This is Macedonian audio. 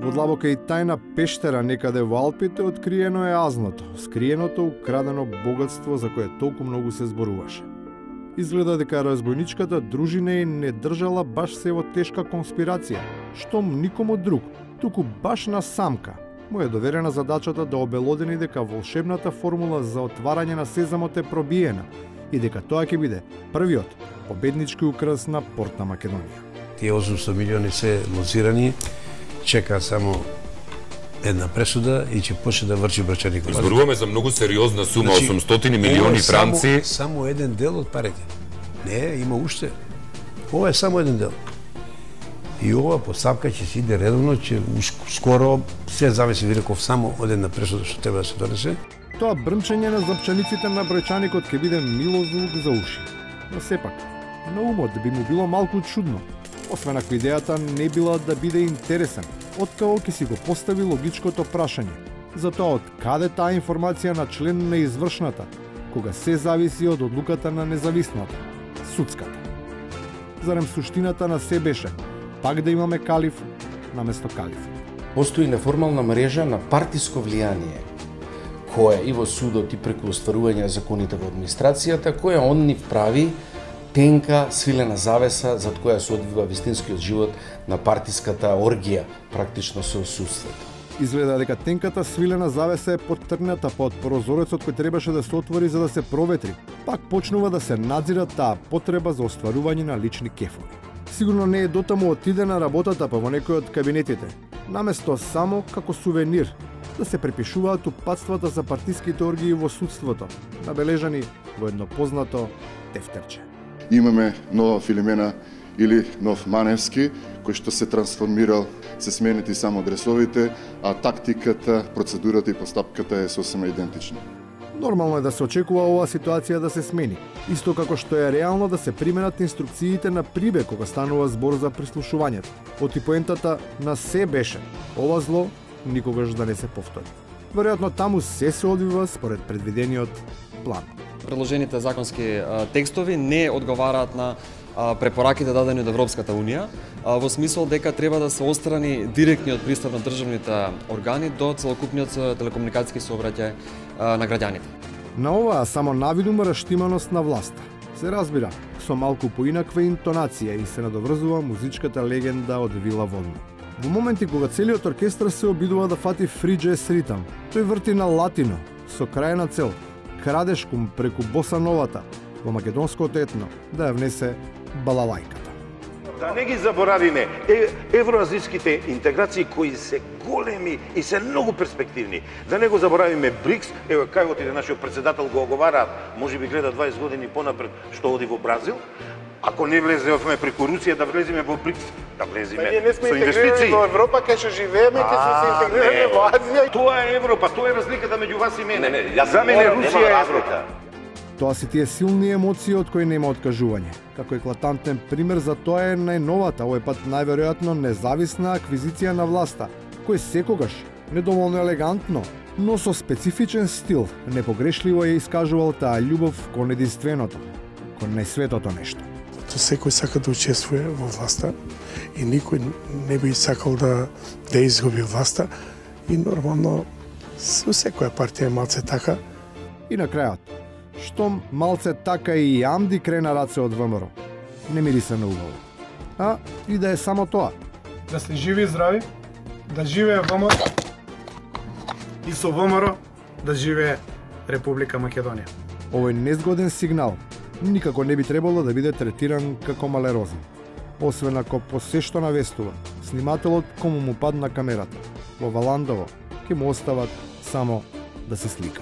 Во длабока и тајна пештера некаде во Алпите откриено е азното, скриеното украдено богатство за кое толку многу се зборуваше. Изгледа дека разбойничката дружина и не држала баш се во тешка конспирација, штом никому друг, туку баш на самка му е доверена задачата да обелодени дека волшебната формула за отварање на сезамот е пробиена и дека тоа ќе биде првиот победнички украс на порт на Македонија. Тие 800 милиони се лоцирани, чека само една пресуда и ќе почне да врчи брачаникот. Зборуваме за многу сериозна сума, 800 милиони франци. Само еден дел од парите. Не, има уште. Ова е само еден дел. И ова поставка ќе се иде редовно, ќе скоро се зависи, ви реков, само од една пресуда што треба да се донесе. Тоа брмчење на запчаниците на бројчаникот ќе биде мило звук за уши. Но сепак, на умот би му било малку чудно, освен ако идејата не била да биде интересен, откако ќе си го постави логичкото прашање. Затоа од каде таа информација на член на извршната, кога се зависи од одлуката на независната, судската. Зарем суштината на се беше пак да имаме калиф наместо калиф. Постои неформална мрежа на партиско влијание, која и во судот и преку остварување законите во администрацијата, која он ни прави тенка свилена завеса зад која се одвива вистинскиот живот на партиската оргија, практично со судството. Изгледа дека тенката свилена завеса е поттргната под прозорецот кој требаше да се отвори за да се проветри. Пак почнува да се надзира таа потреба за остварување на лични кефови. Сигурно не е дотаму отидена работата па во некој од кабинетите, наместо само како сувенир да се препишуваат упатствата за партиските оргии во судството, набележани во едно познато тефтерче. Имаме нова Филимена или нов Маневски, кој што се трансформирал, се сменети само адресовите, а тактиката, процедурата и постапката е сосема идентична. Нормално е да се очекува оваа ситуација да се смени, исто како што е реално да се применат инструкциите на прибе кога станува збор за прислушувањето. Оти поентата на се беше ова зло никогаш да не се повтори. Веројатно таму се одвива според предвидениот план. Предложените законски текстови не одговараат на препораките дадени од Европската Унија, во смисол дека треба да се острани директниот пристап на државните органи до целокупниот телекомуникацијски сообраќај на граѓаните. На оваа само навидум раштиманост на власта се разбира со малку поинаква интонација и се надоврзува музичката легенда од Вила Водно. Во моменти кога целиот оркестар се обидува да фати фри џез ритам, тој врти на латино со крајна цел крадешкум преку боса новата во македонското етно да ја внесе балалајката. Да не ги заборавиме евроазijskите интеграции кои се големи и се многу перспективни. Да не го заборавиме БРИКС, ево кај отиде нашиот председател го оговара, можеби гледа 20 години понапред што оди во Бразил. Ако не влеземе преку Русија да влеземе во БРИКС, да влеземе со инвестиции. Во Европа кај што живееме, ќе се интегрираме во Азија. Тоа е Европа, тоа е разликата меѓу вас и мене. За мене Русија е Европа. Тоа се тие силни емоции од кои нема откажување. Како еклатантен пример за тоа е најновата, овој пат најверојатно независна аквизиција на власта, кој секогаш недоволно елегантно, но со специфичен стил, непогрешливо е искажувал таа љубов кон единственото, кон најсветото нешто. Секој сака да учествува во власта и никој не би сакал да изгуби власта и нормално со секоја партија е малце така. И на крајот, штом малце така и Амди крена раце од ВМРО, не мириса на убаво. А и да е само тоа. Да сте живи и здрави, да живее ВМРО и со ВМРО да живее Република Македонија. Овој незгоден сигнал никако не би требало да биде третиран како малерозен. Освен ако по се што навестува, снимателот кому му падна камерата, во Валандово, ќе му остават само да се слика.